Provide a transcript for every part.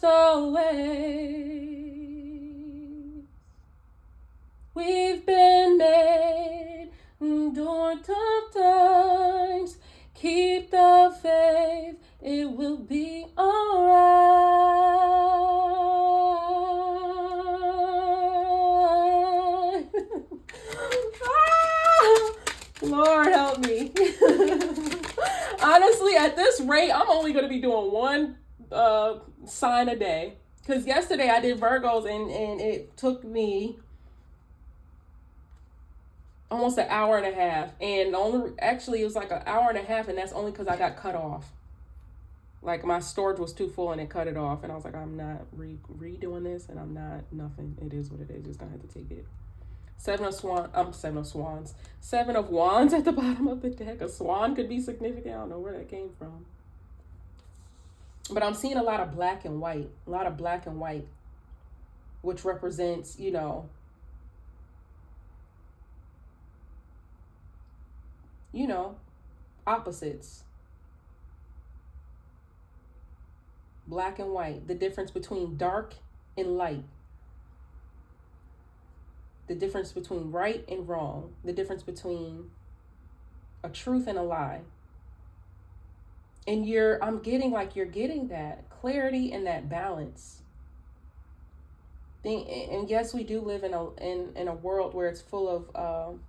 always. We've been made during tough times. Keep the faith, it will be alright. Lord help me. Honestly, at this rate, I'm only going to be doing one sign a day. Because yesterday I did Virgos and it took me almost an hour and a half. And actually it was like an hour and a half, and that's only because I got cut off. Like my storage was too full and it cut it off. And I was like, I'm not redoing this, and I'm not nothing. It is what it is. Just going to have to take it. Seven of Wands at the bottom of the deck. A swan could be significant. I don't know where that came from. But I'm seeing a lot of black and white. Which represents, opposites. Black and white. The difference between dark and light. The difference between right and wrong. The difference between a truth and a lie. And I'm getting that clarity and that balance. And yes, we do live in a world where it's full of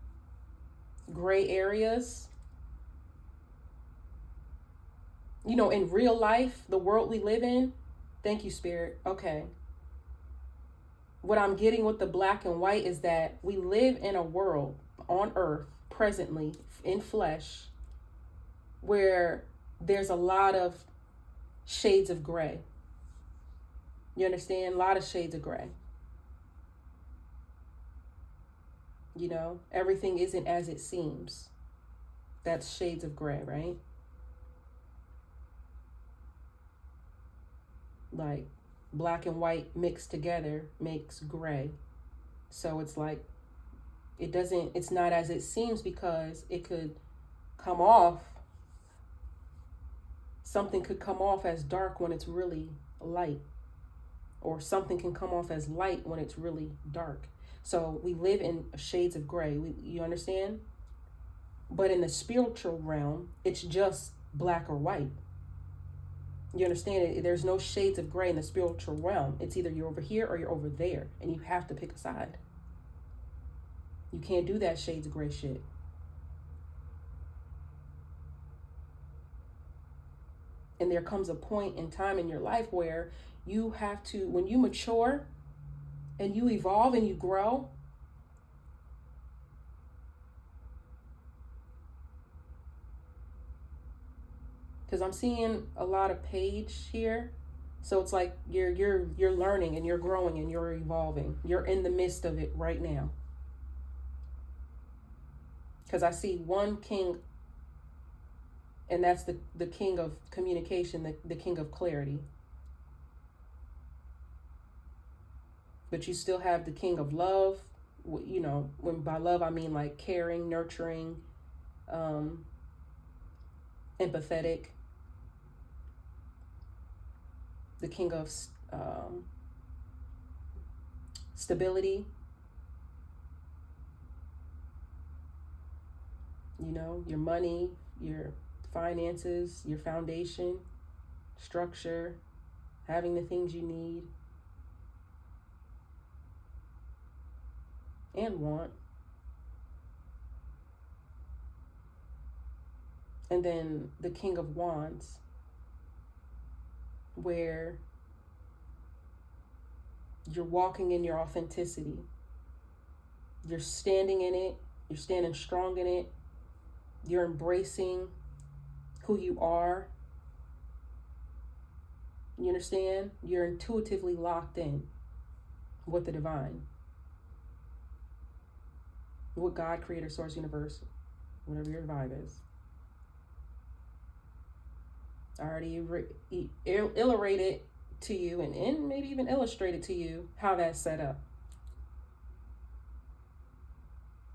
gray areas. In real life, the world we live in. Thank you, Spirit. Okay. What I'm getting with the black and white is that we live in a world on earth presently in flesh where there's a lot of shades of gray. You understand? A lot of shades of gray. Everything isn't as it seems. That's shades of gray, right? Like black and white mixed together makes gray. So it's like, it's not as it seems, because it could come off. Something could come off as dark when it's really light. Or something can come off as light when it's really dark. So we live in shades of gray. You understand? But in the spiritual realm, it's just black or white. You understand? There's no shades of gray in the spiritual realm. It's either you're over here or you're over there. And you have to pick a side. You can't do that shades of gray shit. And there comes a point in time in your life where you have to, when you mature and you evolve and you grow, because I'm seeing a lot of page here. So it's like you're learning and you're growing and you're evolving. You're in the midst of it right now. Because I see one king, and that's the king of communication, the king of clarity. But you still have the king of love. When by love I mean like caring, nurturing, empathetic. The king of stability. Your money, your finances, your foundation, structure, having the things you need and want. And then the King of Wands, where you're walking in your authenticity. You're standing in it. You're standing strong in it. You're embracing who you are. You understand? You're intuitively locked in with the divine. With God, Creator, Source, Universe, whatever your vibe is. I already illustrated to you and maybe even illustrated to you how that's set up.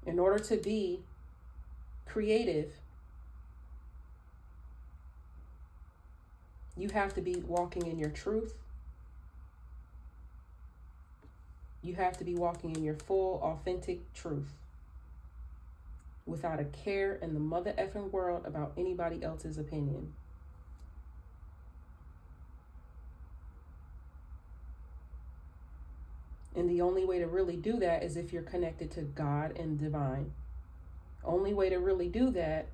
In order to be creative, you have to be walking in your truth. You have to be walking in your full, authentic truth without a care in the mother effing world about anybody else's opinion. And the only way to really do that is if you're connected to God and divine. Only way to really do that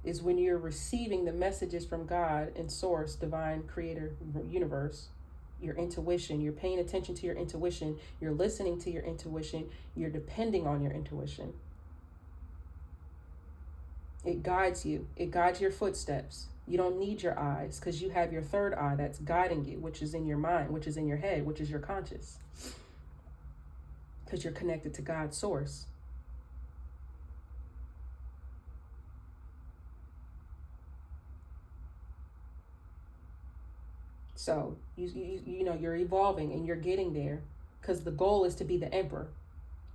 is when you're receiving the messages from God and source, divine, creator, universe, your intuition. You're paying attention to your intuition. You're listening to your intuition. You're depending on your intuition. It guides you. It guides your footsteps. You don't need your eyes because you have your third eye that's guiding you, which is in your mind, which is in your head, which is your conscious. Because you're connected to God's source. So you know you're evolving and you're getting there because the goal is to be the emperor,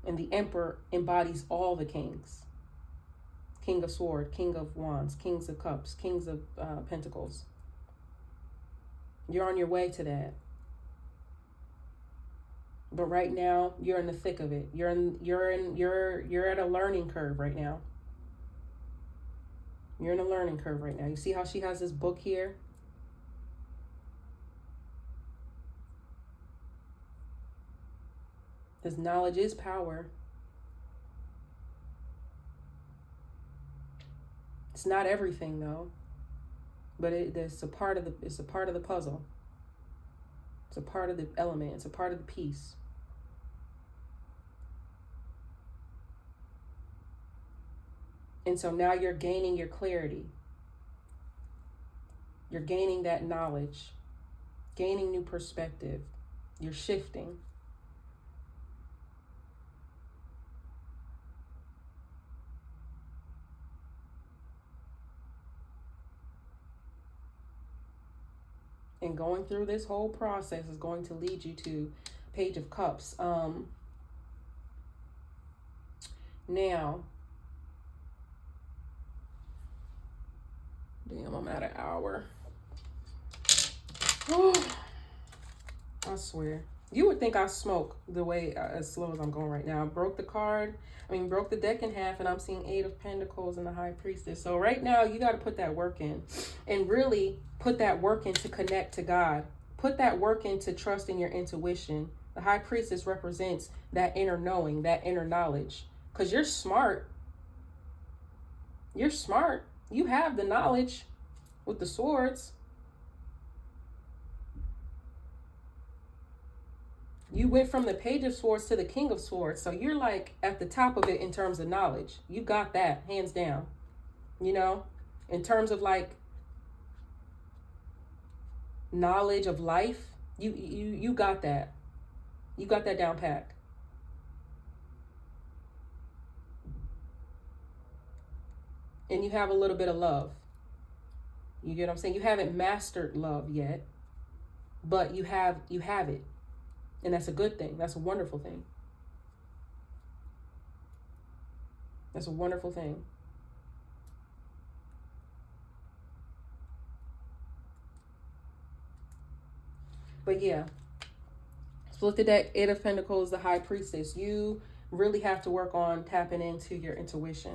and the emperor embodies all the kings. King of Swords, King of Wands, Kings of Cups, Kings of Pentacles. You're on your way to that. But right now, you're in the thick of it. You're at a learning curve right now. You're in a learning curve right now. You see how she has this book here? Because knowledge is power. It's not everything though, but it's a part of the puzzle. It's a part of the element. It's a part of the piece. And so now you're gaining your clarity. You're gaining that knowledge, gaining new perspective. You're shifting. And going through this whole process is going to lead you to Page of Cups. Now, damn, I'm at an hour. Oh, I swear. You would think I smoke the way as slow as I'm going right now. I broke the deck in half, and I'm seeing 8 of Pentacles and the High Priestess. So right now, you got to put that work in and really put that work in to connect to God. Put that work in to trust in your intuition. The High Priestess represents that inner knowing, that inner knowledge. Because you're smart. You're smart. You have the knowledge with the swords. You went from the Page of Swords to the King of Swords. So you're like at the top of it in terms of knowledge. You got that, hands down. You know, in terms of like knowledge of life, you got that. You got that down pat. And you have a little bit of love. You get what I'm saying? You haven't mastered love yet, but you have it. And that's a good thing. That's a wonderful thing. That's a wonderful thing. But yeah, split the deck, 8 of Pentacles, the High Priestess. You really have to work on tapping into your intuition.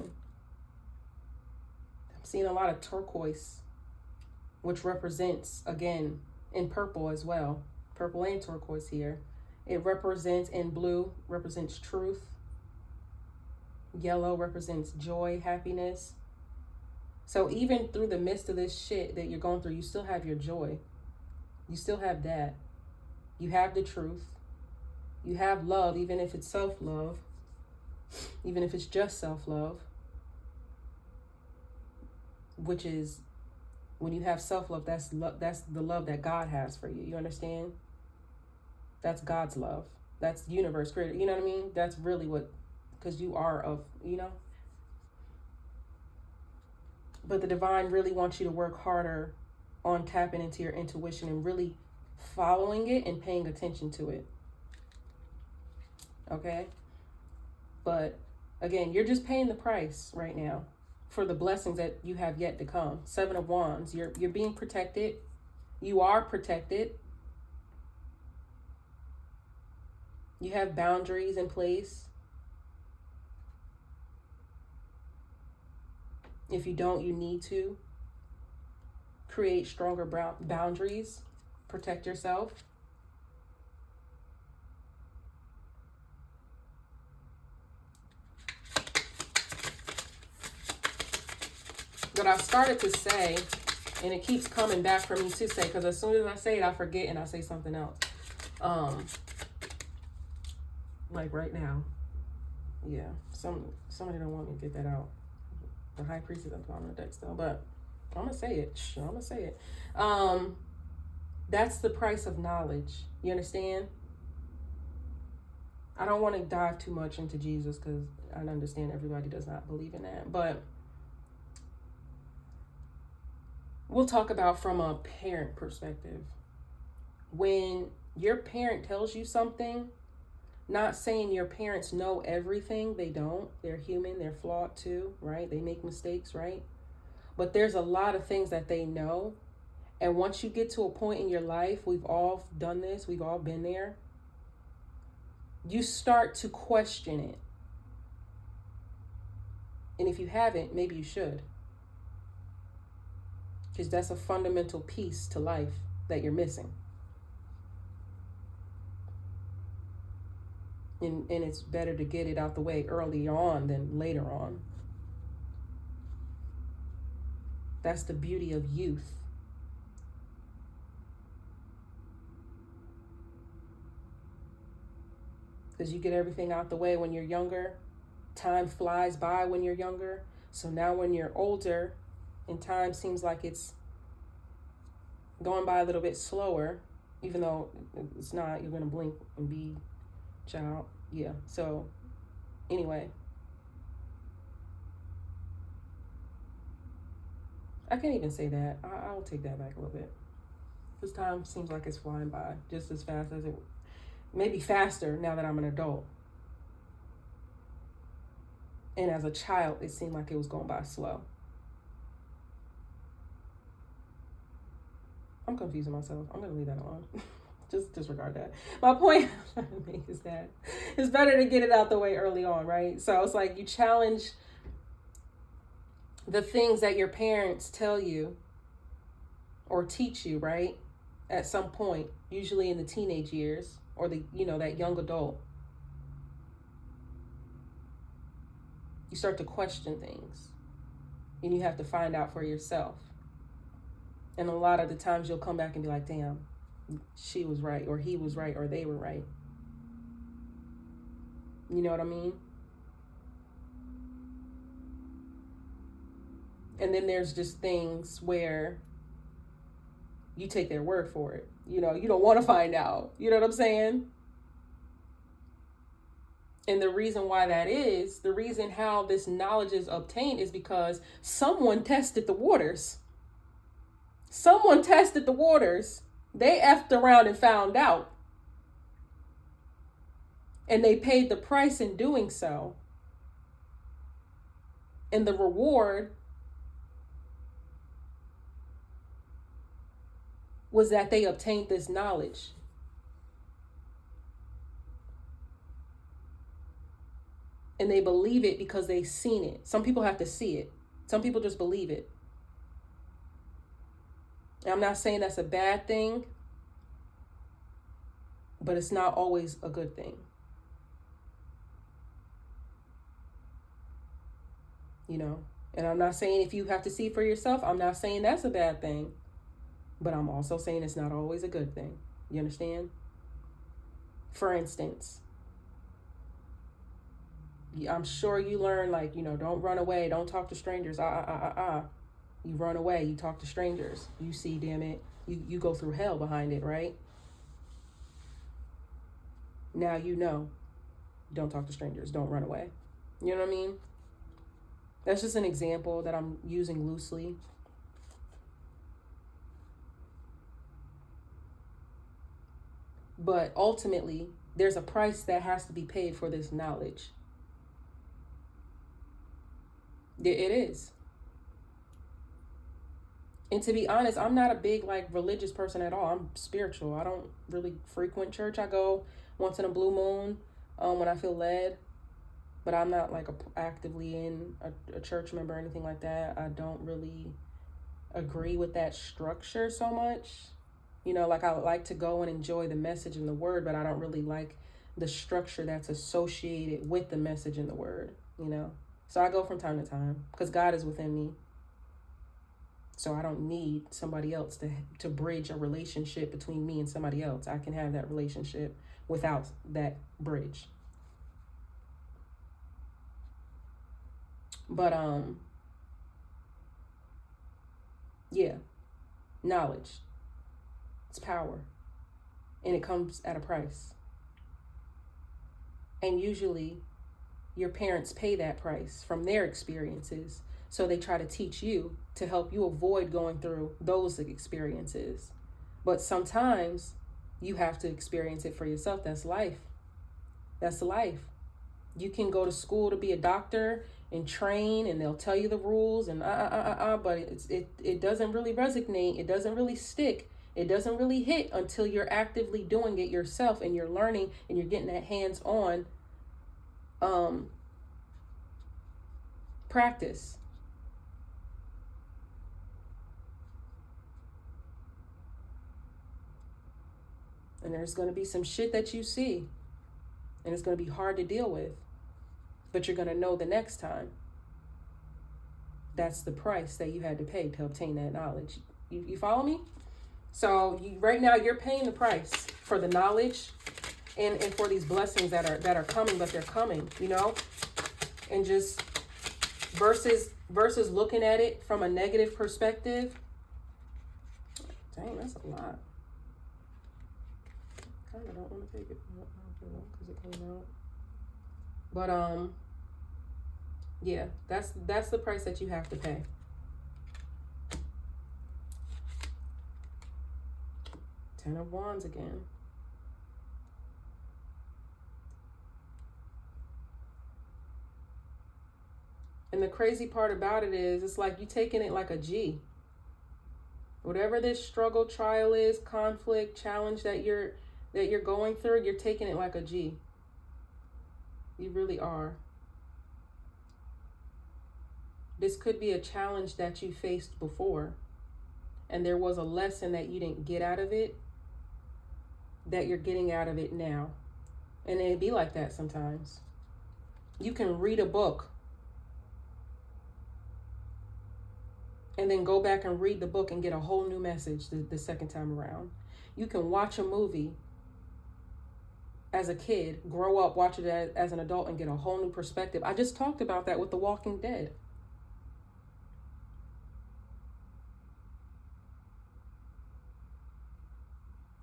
I'm seeing a lot of turquoise, which represents, again, in purple as well. Purple and turquoise here. It represents, in blue, represents truth. Yellow represents joy, happiness. So even through the midst of this shit that you're going through, you still have your joy. You still have that. You have the truth. You have love, even if it's self-love. Even if it's just self-love. Which is, when you have self-love, that's the love that God has for you. You understand? That's God's love. That's universe created. You know what I mean? That's really what, because you are of, you know. But the divine really wants you to work harder on tapping into your intuition and really following it and paying attention to it. Okay? But again, you're just paying the price right now for the blessings that you have yet to come. 7 of Wands. You're being protected. You are protected. You have boundaries in place. If you don't, you need to create stronger boundaries. Protect yourself. But I've started to say, and it keeps coming back for me to say, because as soon as I say it, I forget and I say something else. Like right now. Yeah. Somebody don't want me to get that out. The high priest is on the deck still, but I'm gonna say it. I'm gonna say it. That's the price of knowledge. You understand? I don't want to dive too much into Jesus because I understand everybody does not believe in that. But we'll talk about from a parent perspective. When your parent tells you something, not saying your parents know everything. They don't. They're human. They're flawed too, right? They make mistakes, right? But there's a lot of things that they know. And once you get to a point in your life, we've all done this. We've all been there. You start to question it. And if you haven't, maybe you should. Because that's a fundamental piece to life that you're missing. And it's better to get it out the way early on than later on. That's the beauty of youth. Because you get everything out the way when you're younger. Time flies by when you're younger. So now when you're older and time seems like it's going by a little bit slower, even though it's not, you're going to blink and be child. Yeah. So anyway, I can't even say that. I'll take that back a little bit. This time seems like it's flying by just as fast as it, maybe faster now that I'm an adult. And as a child, it seemed like it was going by slow. I'm confusing myself. I'm going to leave that alone. Just disregard that. My point I'm trying to make is that it's better to get it out the way early on, right? So it's like you challenge the things that your parents tell you or teach you, right? At some point, usually in the teenage years or that young adult. You start to question things and you have to find out for yourself. And a lot of the times you'll come back and be like, damn, she was right, or he was right, or they were right. You know what I mean? And then there's just things where you take their word for it. You don't want to find out. You know what I'm saying? And the reason why that is, the reason how this knowledge is obtained is because someone tested the waters. Someone tested the waters. They effed around and found out. And they paid the price in doing so. And the reward was that they obtained this knowledge. And they believe it because they've seen it. Some people have to see it. Some people just believe it. And I'm not saying that's a bad thing, but it's not always a good thing. And I'm not saying if you have to see for yourself, I'm not saying that's a bad thing, but I'm also saying it's not always a good thing. You understand? For instance, I'm sure you learn, don't run away, don't talk to strangers, You run away, you talk to strangers. You see, damn it, you go through hell behind it, right? Now don't talk to strangers, don't run away. You know what I mean? That's just an example that I'm using loosely. But ultimately, there's a price that has to be paid for this knowledge. It is. And to be honest, I'm not a big like religious person at all. I'm spiritual. I don't really frequent church. I go once in a blue moon when I feel led, but I'm not like actively in a church member or anything like that. I don't really agree with that structure so much. You know, like I like to go and enjoy the message and the word, but I don't really like the structure that's associated with the message and the word, you know. So I go from time to time because God is within me. So I don't need somebody else to bridge a relationship between me and somebody else. I can have that relationship without that bridge. But yeah, knowledge. It's power. And it comes at a price. And usually your parents pay that price from their experiences. So they try to teach you to help you avoid going through those experiences. But sometimes you have to experience it for yourself. That's life. That's life. You can go to school to be a doctor and train, and they'll tell you the rules and but it doesn't really resonate. It doesn't really stick. It doesn't really hit until you're actively doing it yourself and you're learning and you're getting that hands-on practice. And there's going to be some shit that you see, and it's going to be hard to deal with, but you're going to know the next time. That's the price that you had to pay to obtain that knowledge. You follow me? So right now you're paying the price for the knowledge and for these blessings that are coming, but they're coming, you know? And just versus looking at it from a negative perspective. Dang, that's a lot. Kind of don't want to take it because it came out. But yeah, that's the price that you have to pay. Ten of Wands again. And the crazy part about it is, it's like you taking it like a G. Whatever this struggle, trial is, conflict, challenge that you're going through, you're taking it like a G. You really are. This could be a challenge that you faced before, and there was a lesson that you didn't get out of it that you're getting out of it now. And it'd be like that sometimes. You can read a book and then go back and read the book and get a whole new message the second time around. You can watch a movie as a kid, grow up, watch it as an adult, and get a whole new perspective. I just talked about that with The Walking Dead.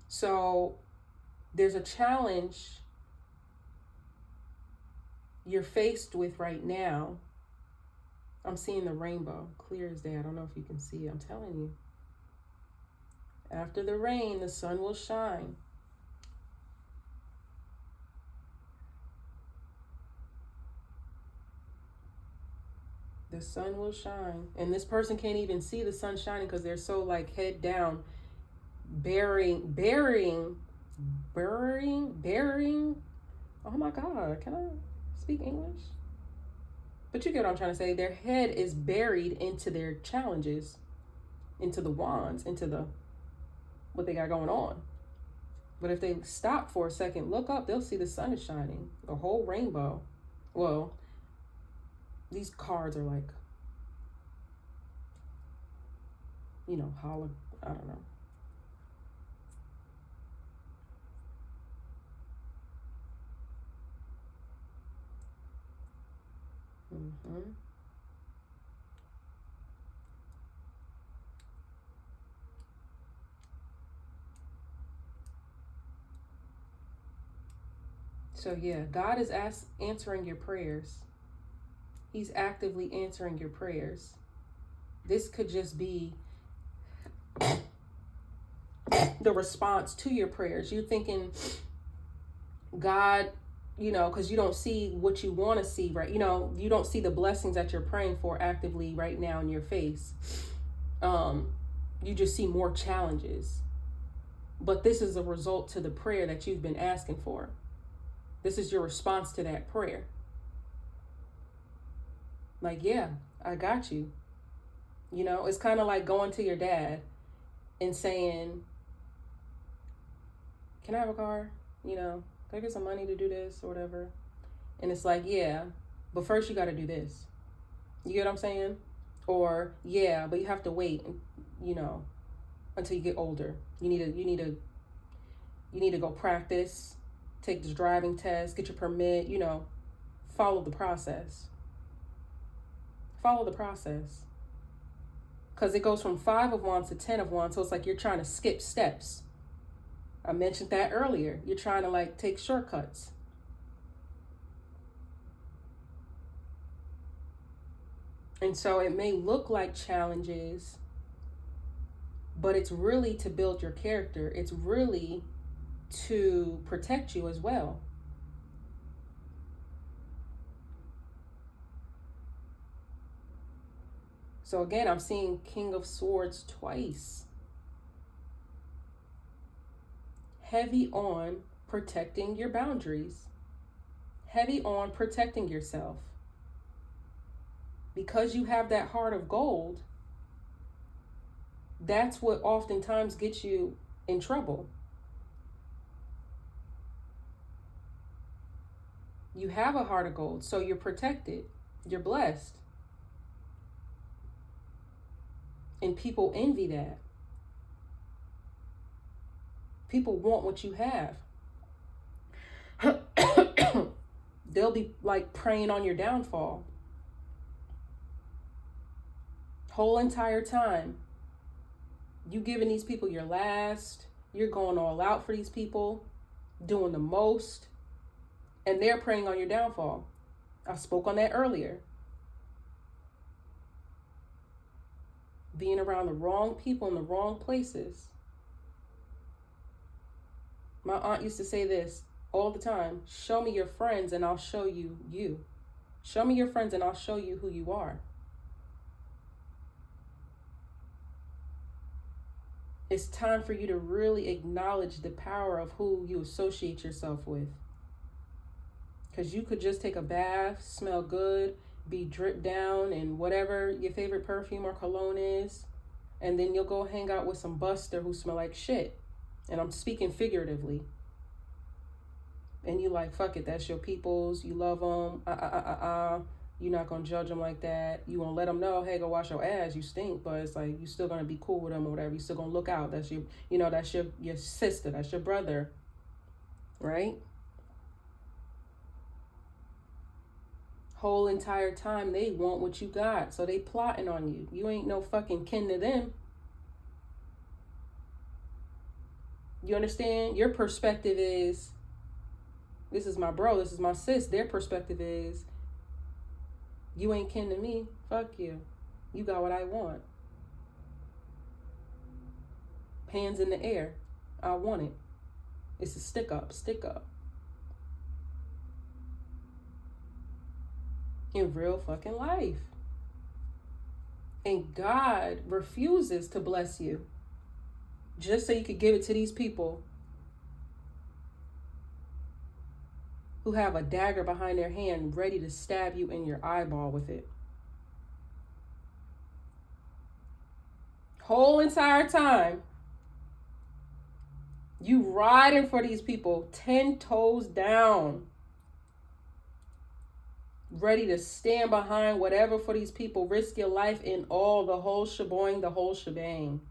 So there's a challenge you're faced with right now. I'm seeing the rainbow clear as day. I don't know if you can see it. I'm telling you. After the rain, the sun will shine. The sun will shine. And this person can't even see the sun shining because they're so like head down, burying. Oh my God, can I speak English? But you get what I'm trying to say. Their head is buried into their challenges, into the wands, into the what they got going on. But if they stop for a second, look up, they'll see the sun is shining, the whole rainbow. Well, these cards are like, you know, hollow, I don't know. So yeah, God is answering your prayers. He's actively answering your prayers. This could just be the response to your prayers. You're thinking, God, you know, because you don't see what you want to see, right? You know, you don't see the blessings that you're praying for actively right now in your face. You just see more challenges. But this is a result to the prayer that you've been asking for. This is your response to that prayer. Like, yeah, I got you. You know, it's kind of like going to your dad and saying, can I have a car? You know, can I get some money to do this or whatever? And it's like, yeah, but first you got to do this. You get what I'm saying? Or, yeah, but you have to wait, you know, until you get older. You need to go practice, take this driving test, get your permit, you know, follow the process. Follow the process. Because it goes from 5 of wands to 10 of wands. So it's like you're trying to skip steps. I mentioned that earlier. You're trying to like take shortcuts. And so it may look like challenges, but it's really to build your character. It's really to protect you as well. So again, I'm seeing King of Swords twice. Heavy on protecting your boundaries. Heavy on protecting yourself. Because you have that heart of gold, that's what oftentimes gets you in trouble. You have a heart of gold, so you're protected. You're blessed. And people envy that. People want what you have. They'll be like preying on your downfall. Whole entire time, you giving these people your last. You're going all out for these people, doing the most, and they're preying on your downfall. I spoke on that earlier. Being around the wrong people in the wrong places. My aunt used to say this all the time. Show me your friends and I'll show you you. Show me your friends and I'll show you who you are. It's time for you to really acknowledge the power of who you associate yourself with. Because you could just take a bath, smell good, be dripped down in whatever your favorite perfume or cologne is, and then you'll go hang out with some buster who smell like shit. And I'm speaking figuratively. And you like, fuck it, that's your peoples. You love them. You're not going to judge them like that. You going to let them know, hey, go wash your ass. You stink. But it's like, you still going to be cool with them or whatever. You still going to look out. That's your, you know, that's your sister. That's your brother. Right? Whole entire time, they want what you got. So they plotting on you. You ain't no fucking kin to them. You understand? Your perspective is, this is my bro, this is my sis. Their perspective is, you ain't kin to me. Fuck you. You got what I want. Hands in the air. I want it. It's a stick up. Stick up. In real fucking life. And God refuses to bless you just so you could give it to these people who have a dagger behind their hand ready to stab you in your eyeball with it. Whole entire time, you riding for these people 10 toes down, ready to stand behind whatever for these people, risk your life in all, the whole sheboing, the whole shebang.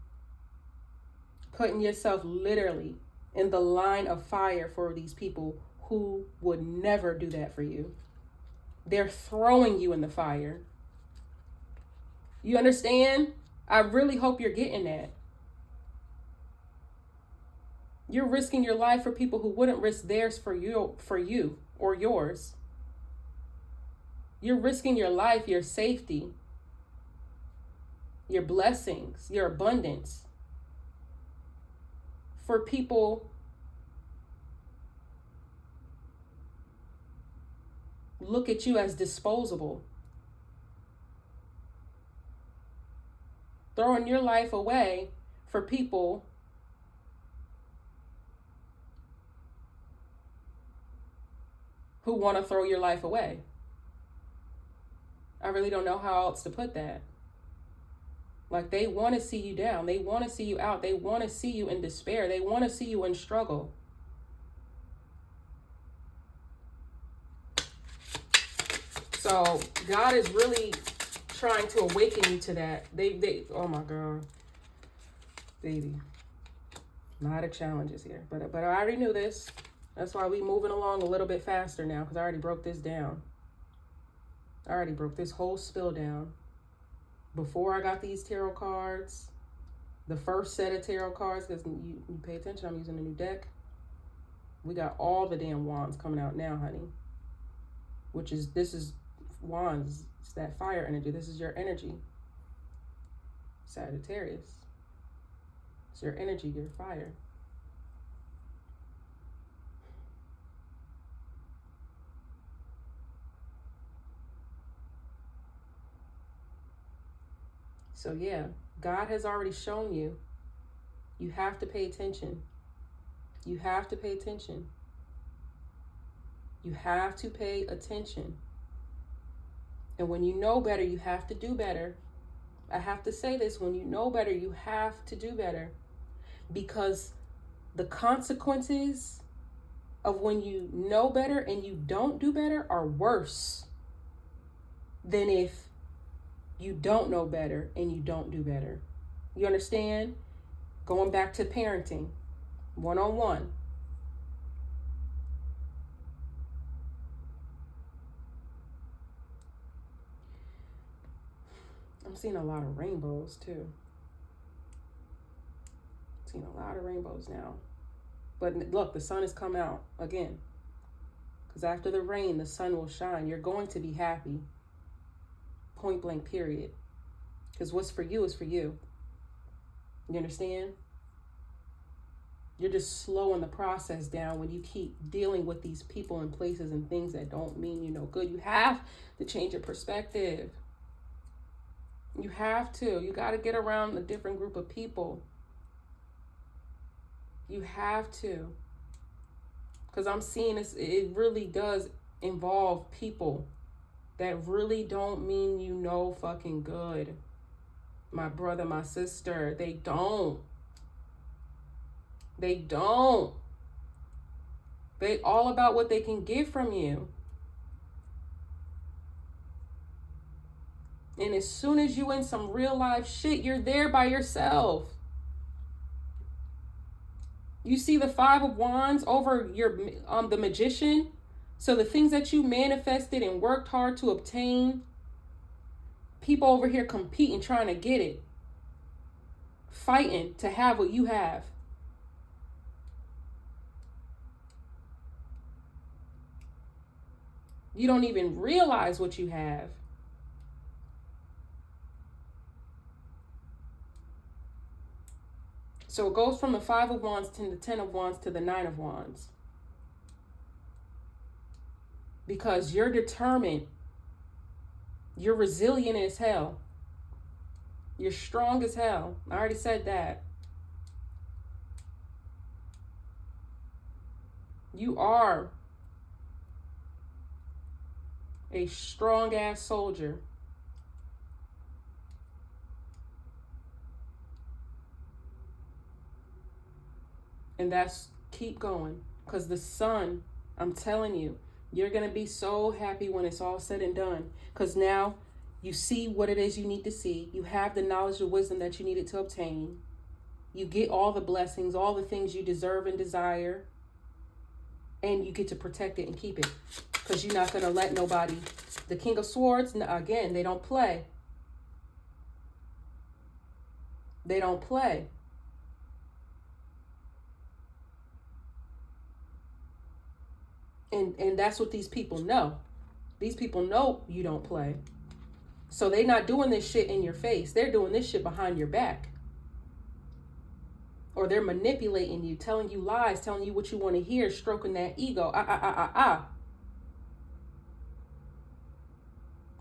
Putting yourself literally in the line of fire for these people who would never do that for you. They're throwing you in the fire. You understand? I really hope you're getting that. You're risking your life for people who wouldn't risk theirs for you or yours. You're risking your life, your safety, your blessings, your abundance for people look at you as disposable. Throwing your life away for people who want to throw your life away. I really don't know how else to put that. Like, they want to see you down. They want to see you out. They want to see you in despair. They want to see you in struggle. So God is really trying to awaken you to that. They oh my God, baby, a lot of challenges here. But I already knew this. That's why we moving along a little bit faster now, because I already broke this down. I already broke this whole spill down. Before I got these tarot cards, the first set of tarot cards, because you pay attention, I'm using a new deck. We got all the damn wands coming out now, honey. This is wands. It's that fire energy. This is your energy. Sagittarius. It's your energy, your fire. So yeah, God has already shown you. You have to pay attention. You have to pay attention. You have to pay attention. And when you know better, you have to do better. I have to say this, when you know better, you have to do better. Because the consequences of when you know better and you don't do better are worse than if you don't know better and you don't do better. You understand? Going back to parenting, one-on-one. I'm seeing a lot of rainbows too. Seeing a lot of rainbows now. But look, the sun has come out again. Because after the rain, the sun will shine. You're going to be happy. Point blank, period. Because what's for you is for you. You understand? You're just slowing the process down when you keep dealing with these people and places and things that don't mean you no good. You have to change your perspective. You have to. You got to get around a different group of people. You have to. Because I'm seeing this, it really does involve people that really don't mean you no fucking good. My brother, my sister, they don't. They don't. They all about what they can get from you. And as soon as you in some real life shit, you're there by yourself. You see the Five of Wands over your the Magician. So the things that you manifested and worked hard to obtain, people over here competing, trying to get it. Fighting to have what you have. You don't even realize what you have. So it goes from the Five of Wands to the Ten of Wands to the Nine of Wands. Because you're determined. You're resilient as hell. You're strong as hell. I already said that. You are a strong ass soldier. And that's, keep going. Because the sun, I'm telling you, you're going to be so happy when it's all said and done. Because now you see what it is you need to see. You have the knowledge and wisdom that you needed to obtain. You get all the blessings, all the things you deserve and desire. And you get to protect it and keep it. Because you're not going to let nobody. The King of Swords, again, they don't play. They don't play. And that's what these people know. These people know you don't play. So they're not doing this shit in your face. They're doing this shit behind your back. Or they're manipulating you, telling you lies, telling you what you want to hear, stroking that ego.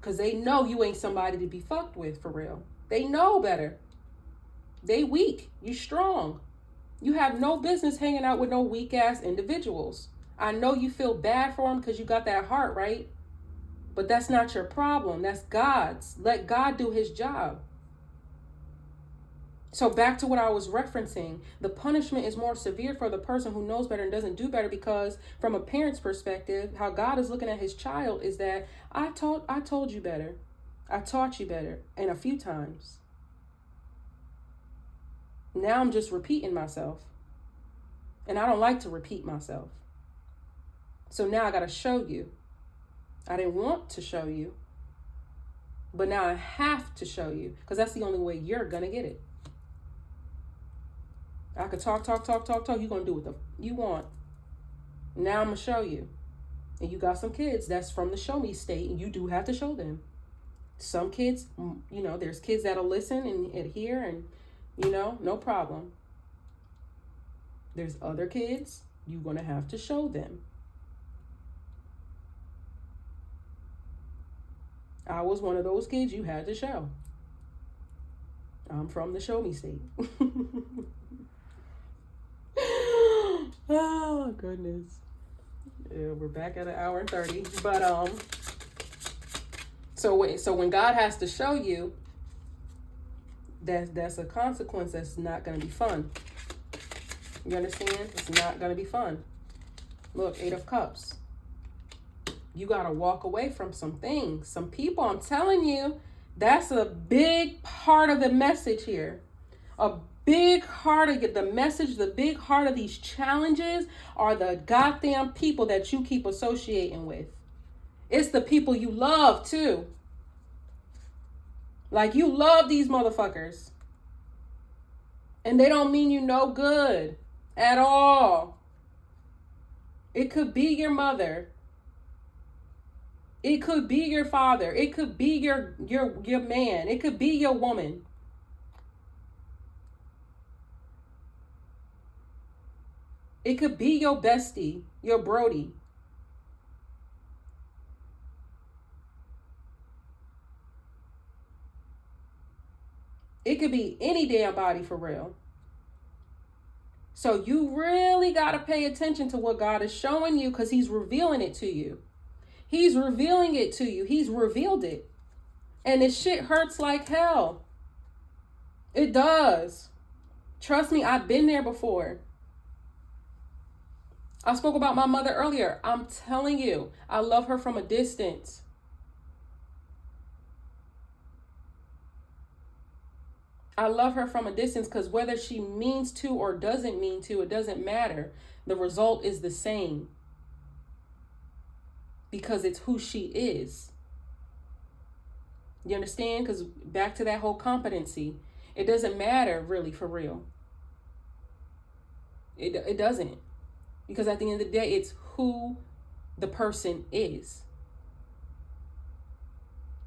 Because they know you ain't somebody to be fucked with, for real. They know better. They weak. You strong. You have no business hanging out with no weak ass individuals. I know you feel bad for them because you got that heart, right? But that's not your problem. That's God's. Let God do his job. So back to what I was referencing, the punishment is more severe for the person who knows better and doesn't do better, because from a parent's perspective, how God is looking at his child is that I told you better. I taught you better, and a few times. Now I'm just repeating myself. And I don't like to repeat myself. So now I got to show you. I didn't want to show you, but now I have to show you, because that's the only way you're going to get it. I could talk. You're going to do what you want. Now I'm going to show you. And you got some kids that's from the show me state, and you do have to show them. Some kids, there's kids that'll listen and adhere and, no problem. There's other kids you're going to have to show them. I was one of those kids you had to show. I'm from the show me state. Oh, goodness. Yeah, we're back at 1:30. But, so when God has to show you, that's a consequence that's not going to be fun. You understand? It's not going to be fun. Look, 8 of Cups. You got to walk away from some things. Some people, I'm telling you, that's a big part of the message here. A big heart of the message, the big heart of these challenges are the goddamn people that you keep associating with. It's the people you love too. Like, you love these motherfuckers. And they don't mean you no good at all. It could be your mother. It could be your father. It could be your man. It could be your woman. It could be your bestie, your Brody. It could be any damn body for real. So you really got to pay attention to what God is showing you, because he's revealing it to you. He's revealing it to you. He's revealed it. And this shit hurts like hell. It does. Trust me, I've been there before. I spoke about my mother earlier. I'm telling you, I love her from a distance. I love her from a distance, because whether she means to or doesn't mean to, it doesn't matter. The result is the same. Because it's who she is. You understand? Because back to that whole competency, it doesn't matter really for real. It doesn't. Because at the end of the day, it's who the person is.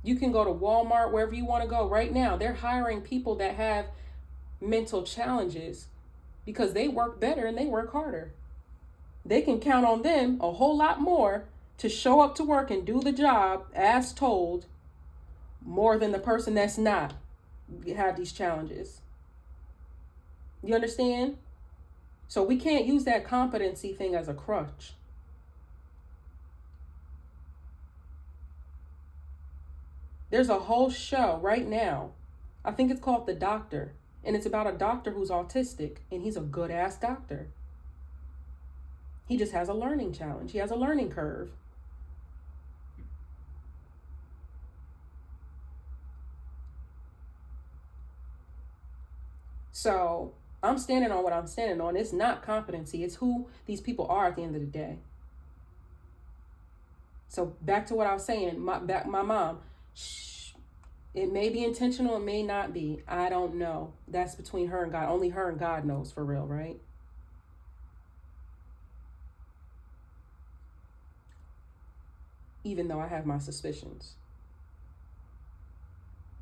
You can go to Walmart, wherever you want to go right now. They're hiring people that have mental challenges because they work better and they work harder. They can count on them a whole lot more to show up to work and do the job as told, more than the person that's not have these challenges. You understand? So we can't use that competency thing as a crutch. There's a whole show right now. I think it's called The Doctor. And it's about a doctor who's autistic. And he's a good ass doctor. He just has a learning challenge. He has a learning curve. So I'm standing on what I'm standing on. It's not competency. It's who these people are at the end of the day. So back to what I was saying, my mom, it may be intentional, it may not be. I don't know. That's between her and God. Only her and God knows for real, right? Even though I have my suspicions.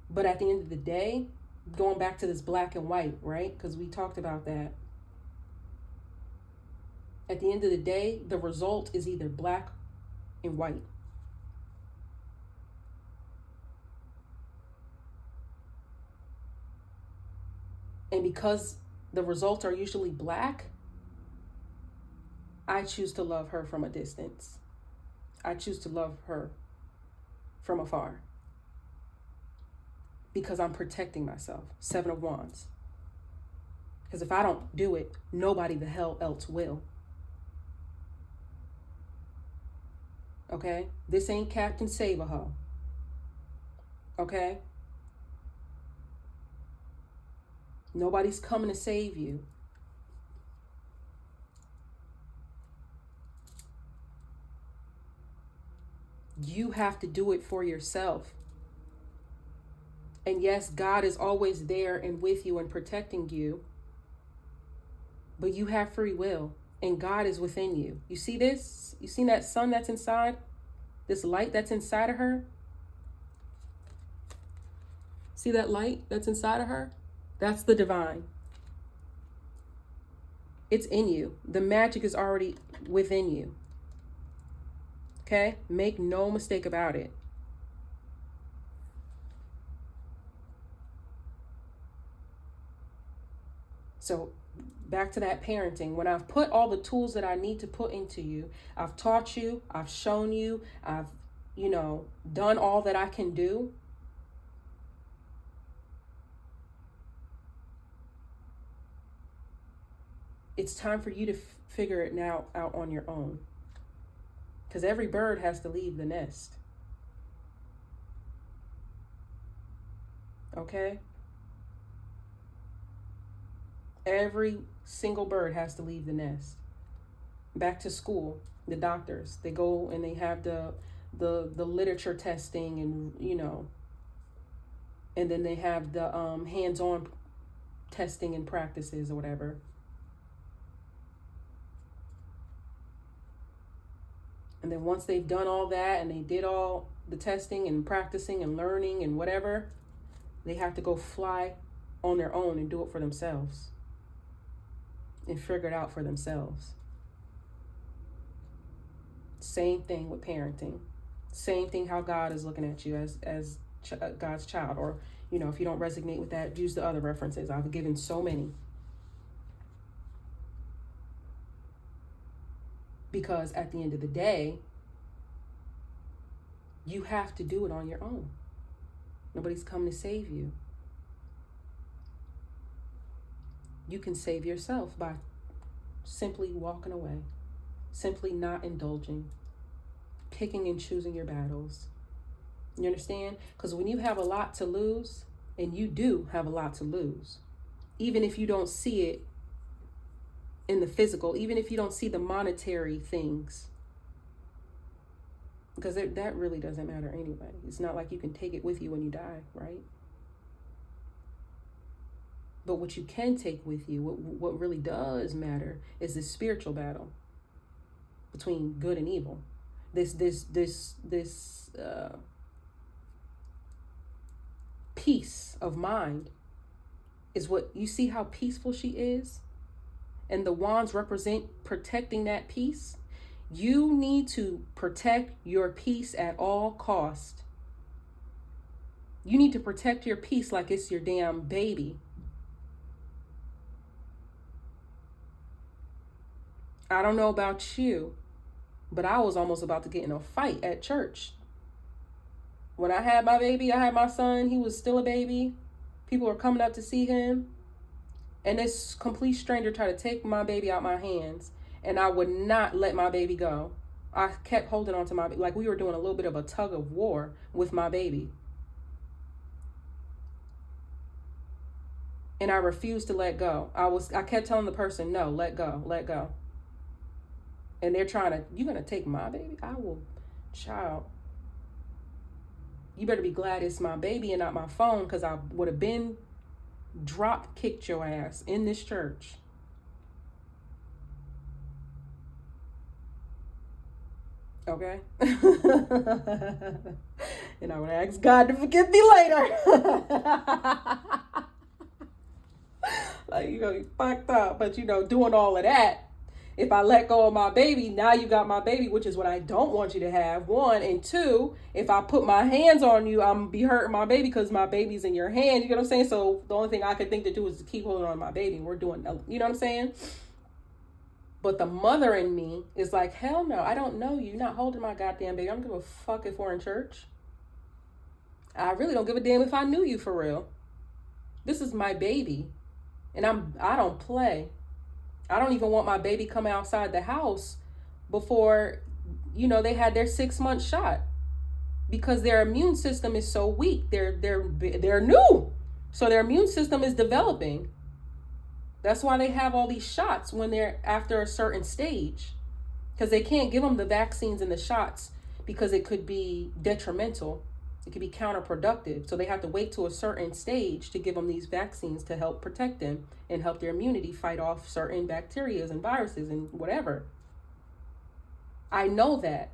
But at the end of the day, going back to this black and white, right? Because we talked about that. At the end of the day, the result is either black and white. And because the results are usually black, I choose to love her from a distance. I choose to love her from afar. Because I'm protecting myself. 7 of Wands. Because if I don't do it, nobody the hell else will. Okay? This ain't Captain Save-A-Ho. Okay? Nobody's coming to save you. You have to do it for yourself. And yes, God is always there and with you and protecting you. But you have free will. And God is within you. You see this? You seen that sun that's inside? This light that's inside of her? See that light that's inside of her? That's the divine. It's in you. The magic is already within you. Okay? Make no mistake about it. So back to that parenting. When I've put all the tools that I need to put into you, I've taught you, I've shown you, I've, done all that I can do. It's time for you to figure it now out on your own. Because every bird has to leave the nest. Okay? Every single bird has to leave the nest. Back to school, the doctors, they go and they have the literature testing and, and then they have the hands-on testing and practices or whatever. And then once they've done all that and they did all the testing and practicing and learning and whatever, they have to go fly on their own and do it for themselves. And figure it out for themselves. Same thing with parenting. Same thing how God is looking at you as God's child. Or, if you don't resonate with that, use the other references. I've given so many. Because at the end of the day, you have to do it on your own. Nobody's coming to save you. You can save yourself by simply walking away, simply not indulging, picking and choosing your battles. You understand? Because when you have a lot to lose, and you do have a lot to lose, even if you don't see it in the physical, even if you don't see the monetary things, because that really doesn't matter anyway. It's not like you can take it with you when you die, right? But what you can take with you, what really does matter, is this spiritual battle between good and evil. This peace of mind is what you see. How peaceful she is, and the wands represent protecting that peace. You need to protect your peace at all cost. You need to protect your peace like it's your damn baby. I don't know about you, but I was almost about to get in a fight at church. When I had my baby, I had my son, he was still a baby. People were coming up to see him. And this complete stranger tried to take my baby out my hands. And I would not let my baby go. I kept holding on to my baby. Like we were doing a little bit of a tug of war with my baby. And I refused to let go. I kept telling the person, no, let go, let go. And they're you're going to take my baby? I will, child. You better be glad it's my baby and not my phone, because I would have been drop kicked your ass in this church. Okay? And I would ask God to forgive me later. Like, you fucked up, but doing all of that. If I let go of my baby, now you got my baby, which is what I don't want you to have. One, and two, if I put my hands on you, I'm gonna be hurting my baby because my baby's in your hand. You know what I'm saying? So the only thing I could think to do is to keep holding on to my baby. We're doing, you know what I'm saying? But the mother in me is like, hell no, I don't know you. You're not holding my goddamn baby. I don't give a fuck if we're in church. I really don't give a damn if I knew you for real. This is my baby. And I don't play. I don't even want my baby coming outside the house before, they had their 6-month shot, because their immune system is so weak. They're new. So their immune system is developing. That's why they have all these shots when they're after a certain stage, because they can't give them the vaccines and the shots because it could be detrimental. It could be counterproductive. So they have to wait to a certain stage to give them these vaccines to help protect them and help their immunity fight off certain bacteria and viruses and whatever. I know that.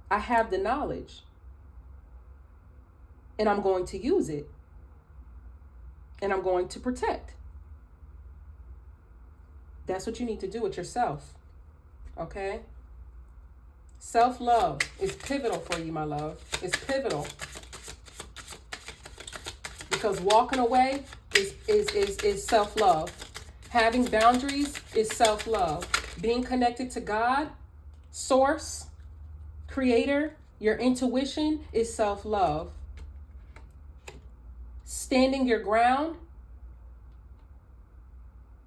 I have the knowledge. And I'm going to use it. And I'm going to protect. That's what you need to do with yourself. Okay? Self-love is pivotal for you, my love. It's pivotal. Because walking away is self-love. Having boundaries is self-love. Being connected to God, source, creator, your intuition is self-love. Standing your ground,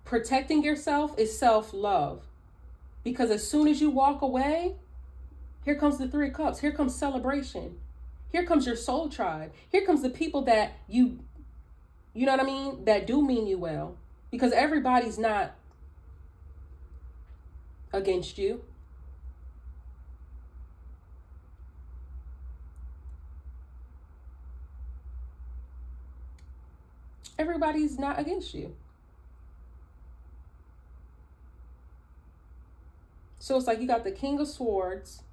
protecting yourself is self-love. Because as soon as you walk away, here comes the 3 of Cups. Here comes celebration. Here comes your soul tribe. Here comes the people that you know what I mean? That do mean you well. Because everybody's not against you. Everybody's not against you. So it's like you got the King of Swords.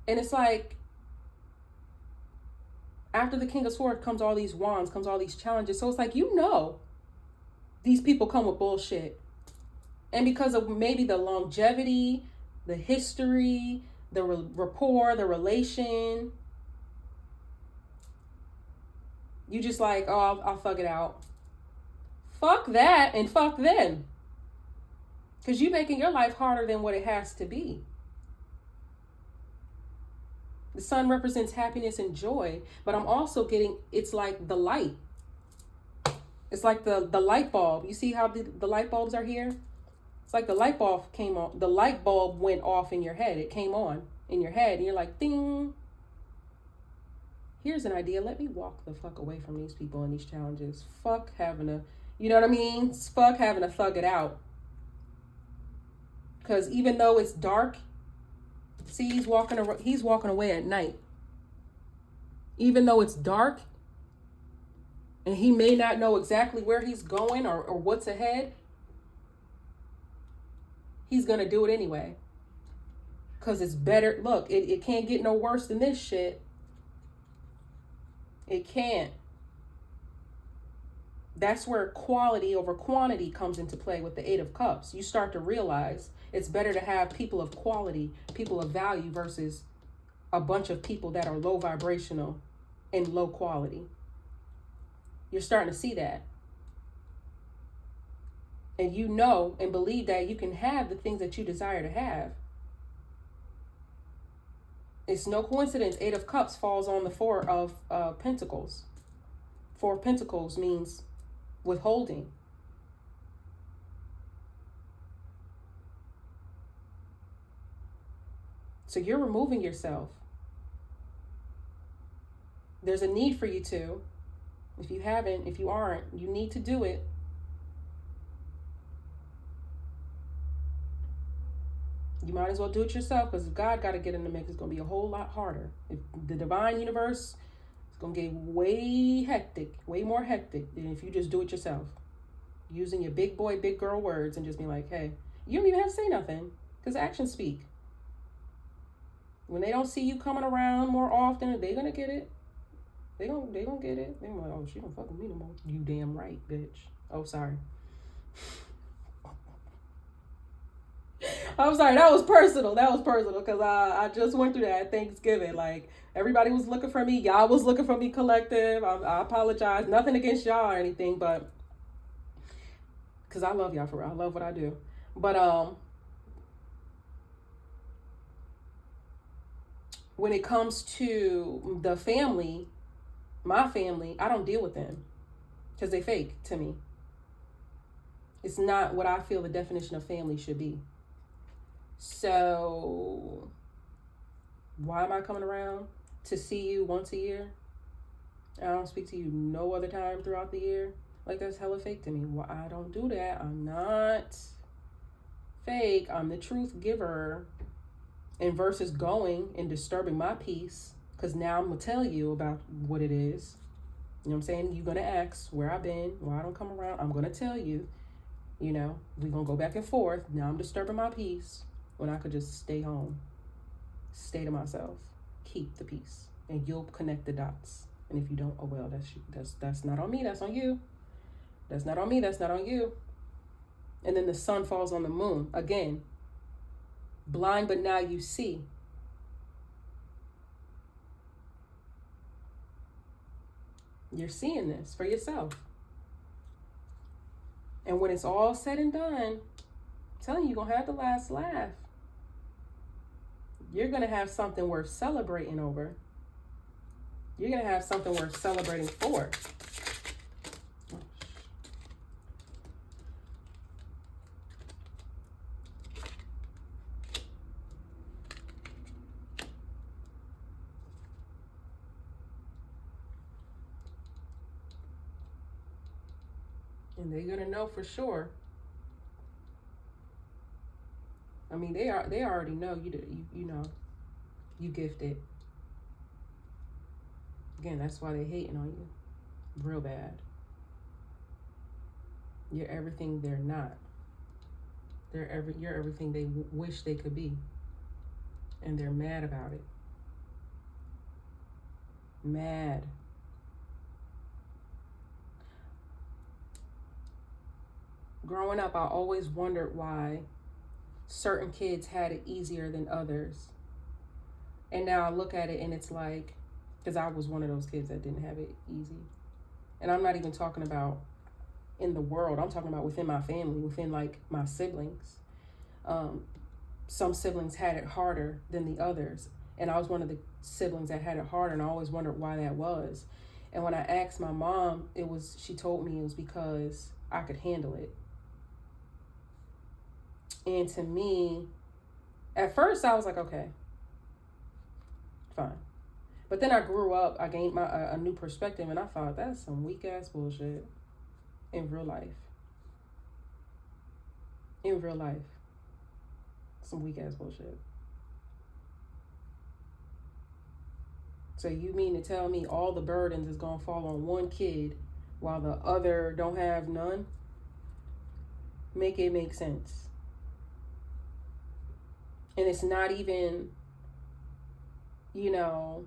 And it's like, after the King of Swords comes all these wands, comes all these challenges. So it's like, these people come with bullshit. And because of maybe the longevity, the history, the rapport, the relation, you just like, oh, I'll fuck it out. Fuck that and fuck them. Because you're making your life harder than what it has to be. The sun represents happiness and joy, but I'm also getting, it's like the light. It's like the light bulb. You see how the light bulbs are here? It's like the light bulb came on. The light bulb went off in your head. It came on in your head and you're like, ding. Here's an idea. Let me walk the fuck away from these people and these challenges. Fuck having a, you know what I mean? Fuck having to thug it out. Because even though it's dark, see, he's walking away at night. Even though it's dark and he may not know exactly where he's going or what's ahead, he's going to do it anyway. Because it's better. Look, it can't get no worse than this shit. It can't. That's where quality over quantity comes into play with the 8 of Cups. You start to realize it's better to have people of quality, people of value versus a bunch of people that are low vibrational and low quality. You're starting to see that. And you know and believe that you can have the things that you desire to have. It's no coincidence 8 of Cups falls on the 4 of Pentacles. 4 of Pentacles means withholding. So you're removing yourself. There's a need for you to. If you aren't, you need to do it. You might as well do it yourself, because if God got to get in the mix, it's going to be a whole lot harder. If the divine universe is going to get way hectic, way more hectic than if you just do it yourself. Using your big boy, big girl words and just be like, hey, you don't even have to say nothing, because actions speak. When they don't see you coming around more often, they're going to get it. They gonna get it. They gonna be like, oh, she don't fuck with me no more. You damn right, bitch. Oh, sorry. I'm sorry. That was personal. Because I just went through that at Thanksgiving. Like, everybody was looking for me. Y'all was looking for me, collective. I apologize. Nothing against y'all or anything, but because I love y'all for real. I love what I do. But when it comes to the family, my family, I don't deal with them because they fake to me. It's not what I feel the definition of family should be. So why am I coming around to see you once a year? I don't speak to you no other time throughout the year. Like, that's hella fake to me. Well, I don't do that. I'm not fake. I'm the truth giver. And versus going and disturbing my peace, because now I'm going to tell you about what it is. You know what I'm saying? You're going to ask where I've been, why I don't come around. I'm going to tell you. You know, we're going to go back and forth. Now I'm disturbing my peace when I could just stay home, stay to myself, keep the peace, and you'll connect the dots. And if you don't, oh well, that's not on me, that's on you. That's not on me, that's not on you. And then the sun falls on the moon. Again, blind, but now you see. You're seeing this for yourself. And when it's all said and done, I'm telling you, you're going to have the last laugh. You're going to have something worth celebrating over. You're going to have something worth celebrating for. And they're going to know for sure. I mean, they already know you know, you gifted. Again, that's why they hating on you real bad. You're everything they're not. You're everything they wish they could be. And they're mad about it. Mad. Growing up, I always wondered why certain kids had it easier than others. And now I look at it and it's like, because I was one of those kids that didn't have it easy. And I'm not even talking about in the world. I'm talking about within my family, within like my siblings. Some siblings had it harder than the others. And I was one of the siblings that had it harder, and I always wondered why that was. And when I asked my mom, she told me it was because I could handle it. And to me, at first I was like, okay, fine. But then I grew up, I gained a new perspective, and I thought that's some weak ass bullshit in real life. In real life. Some weak ass bullshit. So you mean to tell me all the burdens is gonna fall on one kid while the other don't have none? Make it make sense. And it's not even, you know,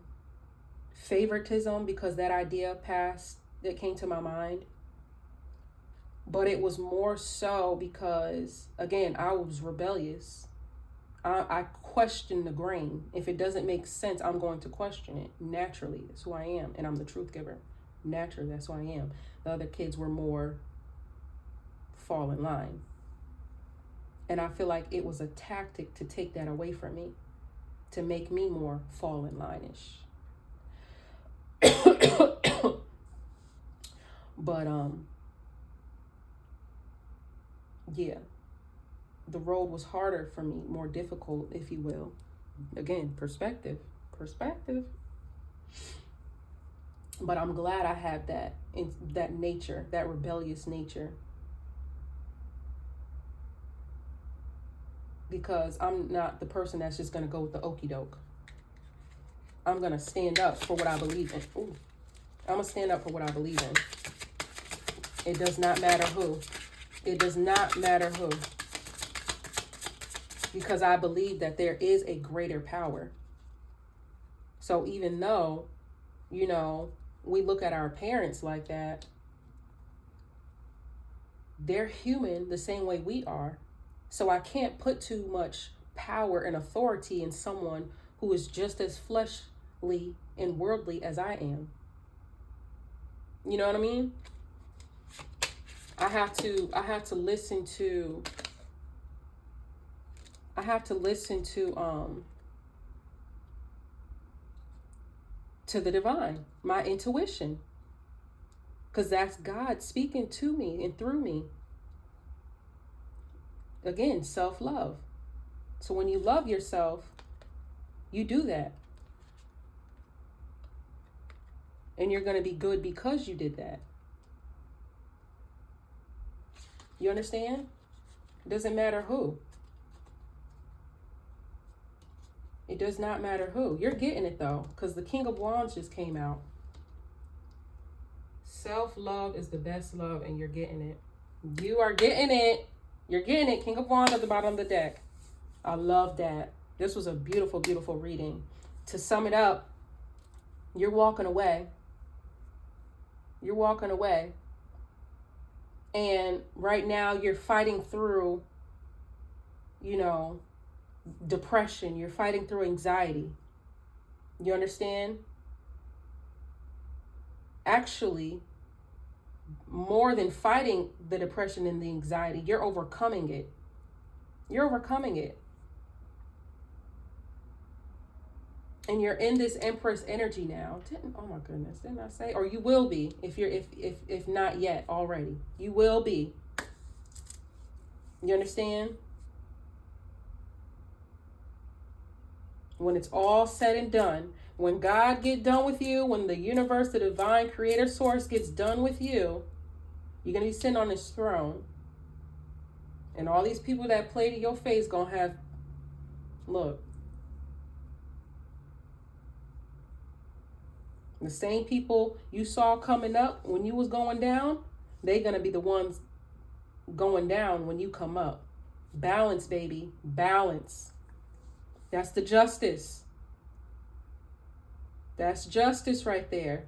favoritism, because that idea that came to my mind. But it was more so because, again, I was rebellious. I question the grain. If it doesn't make sense, I'm going to question it. Naturally, that's who I am. And I'm the truth giver. Naturally, that's who I am. The other kids were more fall in line. And I feel like it was a tactic to take that away from me, to make me more fall in line-ish. But, yeah, the road was harder for me, more difficult, if you will. Again, perspective. But I'm glad I have that nature, that rebellious nature. Because I'm not the person that's just going to go with the okie doke. I'm going to stand up for what I believe in. Ooh. I'm going to stand up for what I believe in. It does not matter who. It does not matter who. Because I believe that there is a greater power. So even though, you know, we look at our parents like that, they're human the same way we are. So I can't put too much power and authority in someone who is just as fleshly and worldly as I am. You know what I mean? I have to listen to the divine, my intuition, because that's God speaking to me and through me. Again, self-love. So when you love yourself, you do that. And you're going to be good because you did that. You understand? It doesn't matter who. It does not matter who. You're getting it though, because the King of Wands just came out. Self-love is the best love, and you're getting it. You are getting it. You're getting it. King of Wands at the bottom of the deck. I love that. This was a beautiful, beautiful reading. To sum it up, you're walking away. You're walking away. And right now you're fighting through, depression. You're fighting through anxiety. You understand? Actually, more than fighting the depression and the anxiety, you're overcoming it. You're overcoming it. And you're in this Empress energy now. Oh my goodness, didn't I say? Or you will be, if not yet already. You will be. You understand? When it's all said and done, when God get done with you, when the universe, the divine creator source gets done with you, you're going to be sitting on this throne. And all these people that played in your face going to have, look, the same people you saw coming up when you was going down, they're going to be the ones going down when you come up. Balance, baby. Balance. That's the justice. That's justice right there.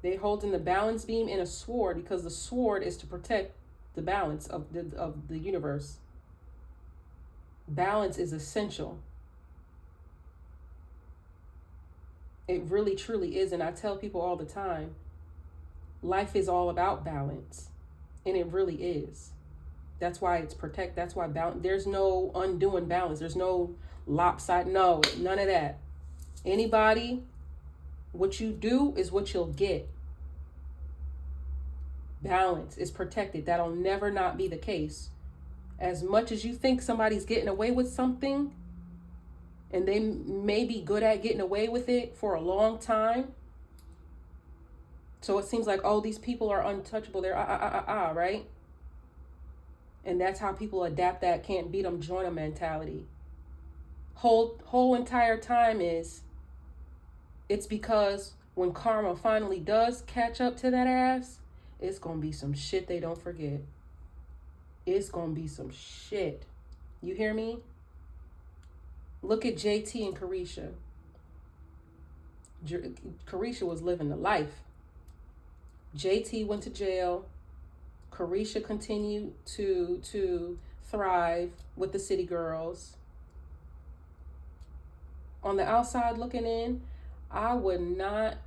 They holding the balance beam and a sword, because the sword is to protect the balance of the universe. Balance is essential. It really, truly is. And I tell people all the time, life is all about balance. And it really is. That's why it's protect. That's why balance. There's no undoing balance. There's no lopsided. No, none of that. Anybody, what you do is what you'll get. Balance is protected. That'll never not be the case. As much as you think somebody's getting away with something, and they may be good at getting away with it for a long time, so it seems like, oh, these people are untouchable. They're right? And that's how people adapt that can't beat them, join them mentality. Whole entire time is, it's because when karma finally does catch up to that ass, it's going to be some shit they don't forget. It's going to be some shit. You hear me? Look at JT and Carisha. Carisha was living the life. JT went to jail. Carisha continued to thrive with the city girls. On the outside looking in, I would not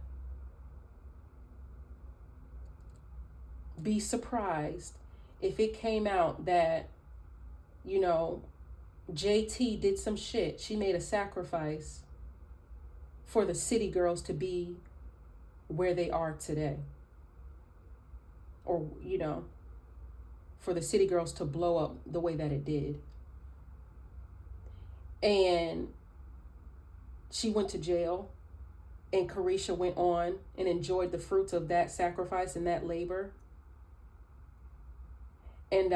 be surprised if it came out that, JT did some shit. She made a sacrifice for the city girls to be where they are today. Or, for the city girls to blow up the way that it did. And she went to jail, and Carisha went on and enjoyed the fruits of that sacrifice and that labor. And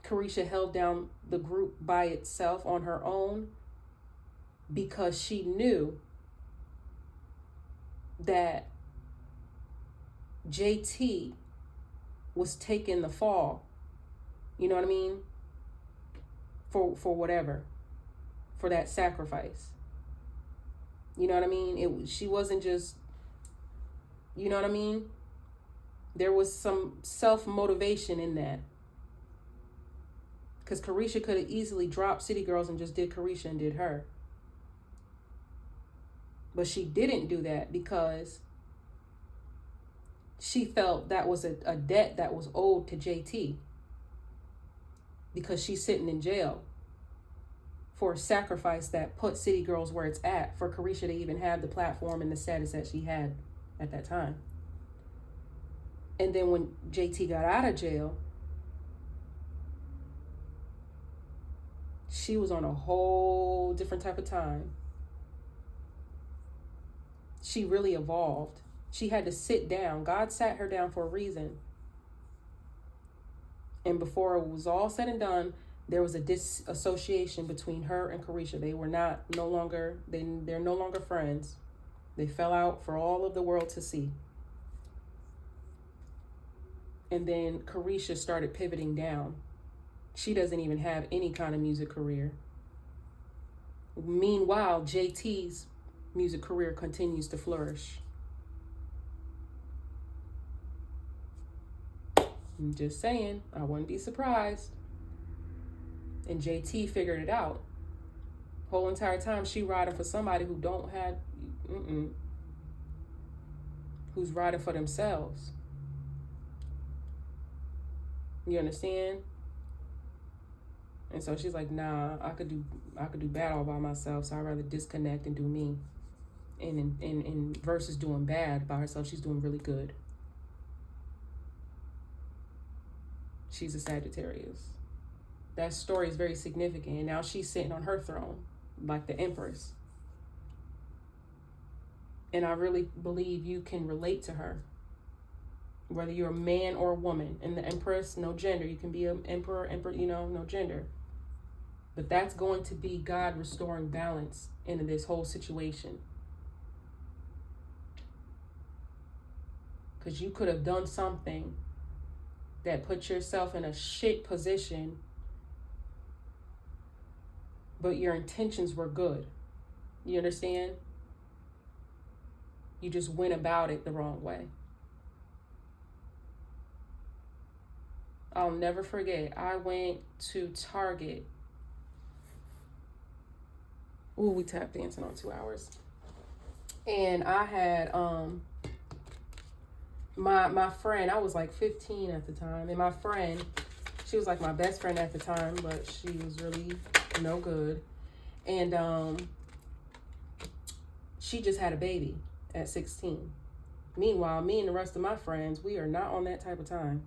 Carisha held down the group by itself on her own, because she knew that JT was taking the fall, you know what I mean, for whatever, for that sacrifice. You know what I mean? She wasn't just, you know what I mean? There was some self-motivation in that. Because Carisha could have easily dropped City Girls and just did Carisha and did her. But she didn't do that because she felt that was a debt that was owed to JT. Because she's sitting in jail for a sacrifice that put City Girls where it's at, for Carisha to even have the platform and the status that she had at that time. And then when JT got out of jail, she was on a whole different type of time. She really evolved. She had to sit down. God sat her down for a reason. And before it was all said and done, there was a disassociation between her and Carisha. They're no longer friends. They fell out for all of the world to see. And then Carisha started pivoting down. She doesn't even have any kind of music career. Meanwhile, JT's music career continues to flourish. I'm just saying, I wouldn't be surprised. And JT figured it out. Whole entire time she riding for somebody who don't have, who's riding for themselves. You understand? And so she's like, nah, I could do bad all by myself, so I'd rather disconnect and do me. And in versus doing bad by herself, she's doing really good. She's a Sagittarius. That story is very significant. And now she's sitting on her throne like the Empress. And I really believe you can relate to her. Whether you're a man or a woman. And the Empress, no gender. You can be an emperor, no gender. But that's going to be God restoring balance into this whole situation. Because you could have done something that put yourself in a shit position, but your intentions were good. You understand? You just went about it the wrong way. I'll never forget, I went to Target. Ooh, we tap dancing on 2 hours. And I had my friend, I was like 15 at the time, and my friend, she was like my best friend at the time, but she was really no good. And she just had a baby at 16. Meanwhile, me and the rest of my friends, we are not on that type of time.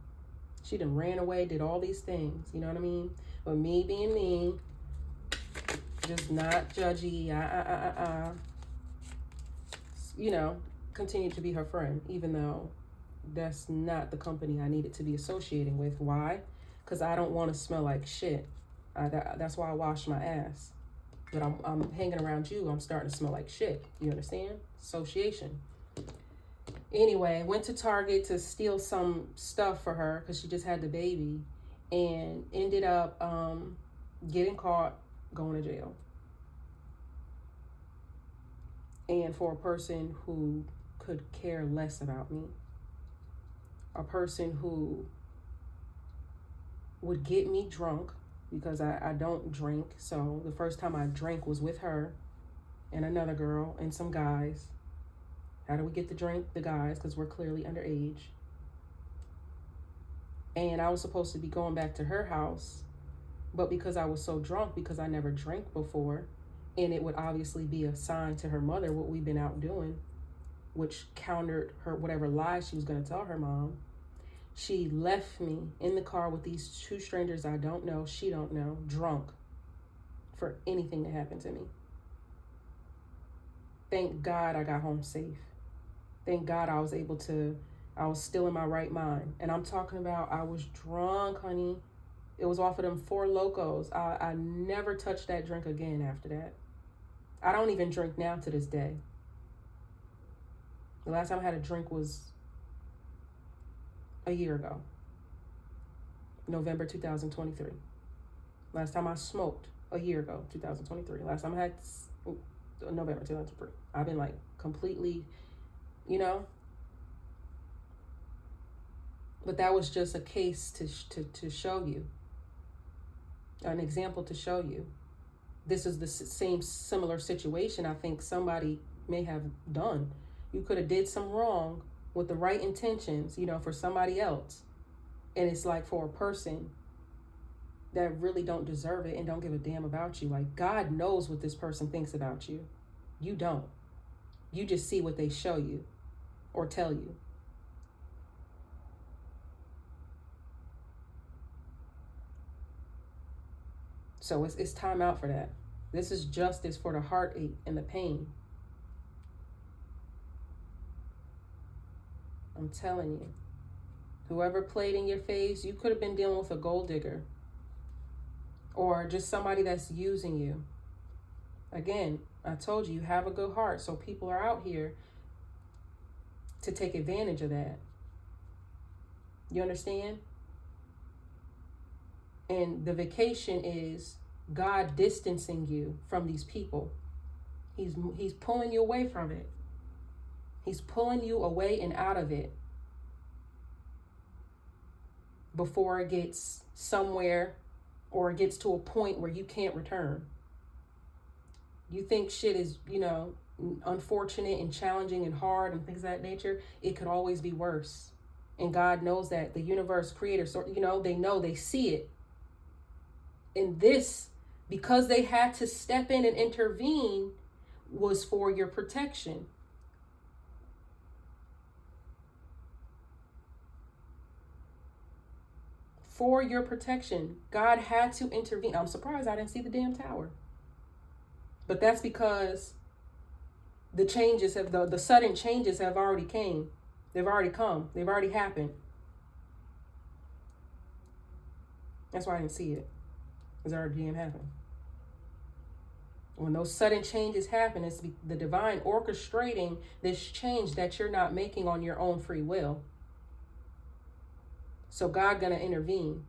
She done ran away, did all these things, you know what I mean? But me being me, just not judgy, continue to be her friend, even though that's not the company I needed to be associating with. Why? Because I don't want to smell like shit. That's why I wash my ass. But I'm hanging around you, I'm starting to smell like shit. You understand? Association. Anyway, went to Target to steal some stuff for her because she just had the baby, and ended up getting caught, going to jail. And for a person who could care less about me, a person who would get me drunk, because I don't drink. So the first time I drank was with her and another girl and some guys. How do we get the drink? The guys, because we're clearly underage. And I was supposed to be going back to her house, but because I was so drunk, because I never drank before, and it would obviously be a sign to her mother what we've been out doing, which countered her whatever lies she was going to tell her mom. She left me in the car with these two strangers I don't know, she don't know, drunk, for anything to happen to me. Thank God I got home safe. Thank God I was still in my right mind. And I'm talking about, I was drunk, honey. It was off of them Four Locos. I never touched that drink again after that. I don't even drink now to this day. The last time I had a drink was a year ago. November 2023. Last time I smoked a year ago, 2023. Last time I had November 2023. I've been like completely, you know. But that was just a case to show you, an example to show you. This is the same similar situation I think somebody may have done. You could have did some wrong with the right intentions, you know, for somebody else. And it's like for a person that really don't deserve it and don't give a damn about you. Like, God knows what this person thinks about you. You don't. You just see what they show you or tell you. So it's time out for that. This is justice for the heartache and the pain. I'm telling you. Whoever played in your face, you could have been dealing with a gold digger. Or just somebody that's using you. Again, I told you, you have a good heart. So people are out here to take advantage of that. You understand? And the vacation is God distancing you from these people. He's pulling you away from it. He's pulling you away and out of it before it gets somewhere or it gets to a point where you can't return. You think shit is, you know, unfortunate and challenging and hard and things of that nature. It could always be worse. And God knows that. The universe, creator, so, you know, they see it. And this, because they had to step in and intervene, was for your protection. For your protection. God had to intervene. I'm surprised I didn't see the damn tower. But that's because the changes have, the sudden changes have already came. They've already come. They've already happened. That's why I didn't see it. It's already damn happened. When those sudden changes happen, it's the divine orchestrating this change that you're not making on your own free will. So God gonna intervene.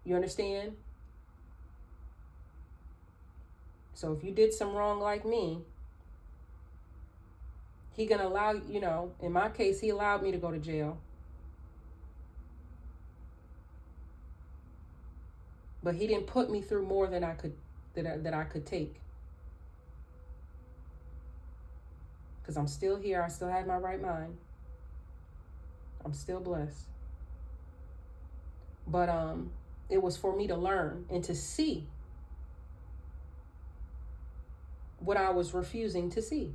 You understand? So if you did some wrong like me, he gonna allow, you know, in my case, he allowed me to go to jail. But he didn't put me through more than I could, that I could take. Because I'm still here. I still have my right mind. I'm still blessed. But it was for me to learn and to see what I was refusing to see.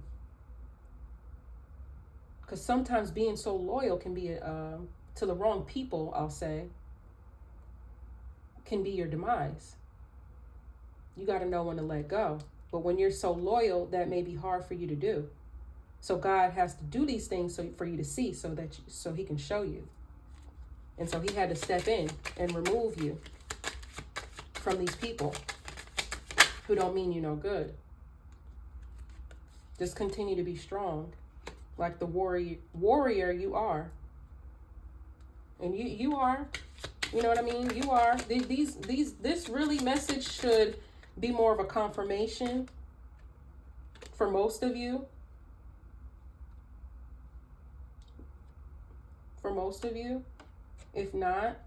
Because sometimes being so loyal can be to the wrong people, I'll say, can be your demise. You got to know when to let go. But when you're so loyal, that may be hard for you to do. So God has to do these things for you to see, so he can show you. And so he had to step in and remove you from these people who don't mean you no good. Just continue to be strong, like the warrior you are. And you are, you know what I mean? You are. This really message should be more of a confirmation for most of you. For most of you. If not,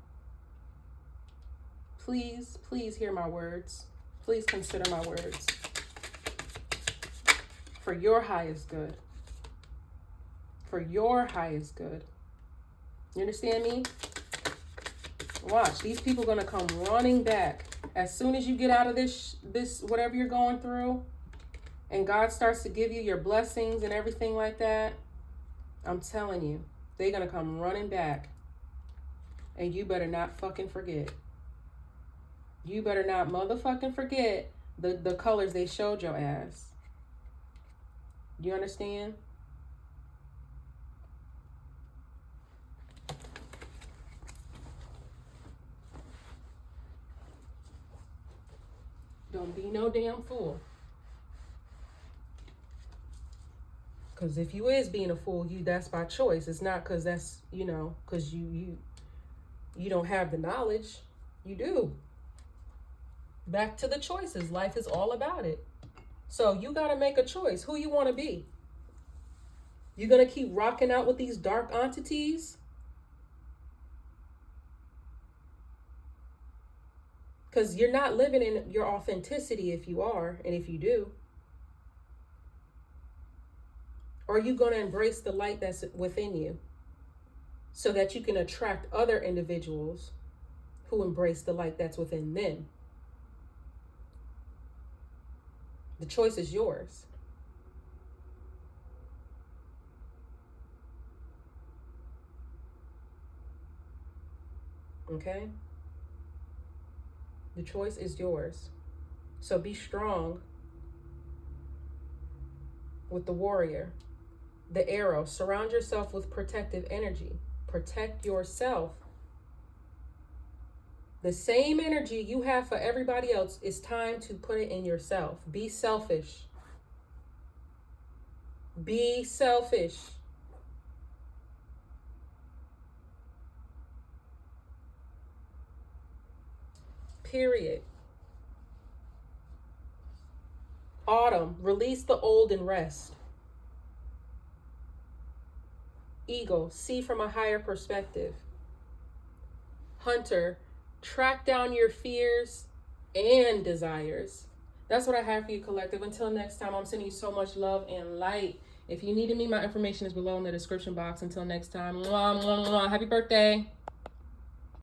please hear my words. Please consider my words. For your highest good. For your highest good. You understand me? Watch, these people are going to come running back. As soon as you get out of this whatever you're going through, and God starts to give you your blessings and everything like that, I'm telling you, they're going to come running back. And you better not fucking forget. You better not motherfucking forget the colors they showed your ass. Do you understand? Don't be no damn fool. Because if you is being a fool, that's by choice. It's not because that's, because you don't have the knowledge. You do. Back to the choices. Life is all about it. So you got to make a choice who you want to be. You're going to keep rocking out with these dark entities? Because you're not living in your authenticity if you are, and if you do. Or are you going to embrace the light that's within you so that you can attract other individuals who embrace the light that's within them? The choice is yours. Okay? The choice is yours. So be strong with the warrior, the arrow. Surround yourself with protective energy. Protect yourself. The same energy you have for everybody else, it's time to put it in yourself. Be selfish. Be selfish. Period. Autumn, release the old and rest. Eagle, see from a higher perspective. Hunter, track down your fears and desires. That's what I have for you, collective. Until next time, I'm sending you so much love and light. If you needed me, my information is below in the description box. Until next time, mwah, mwah, mwah. Happy birthday.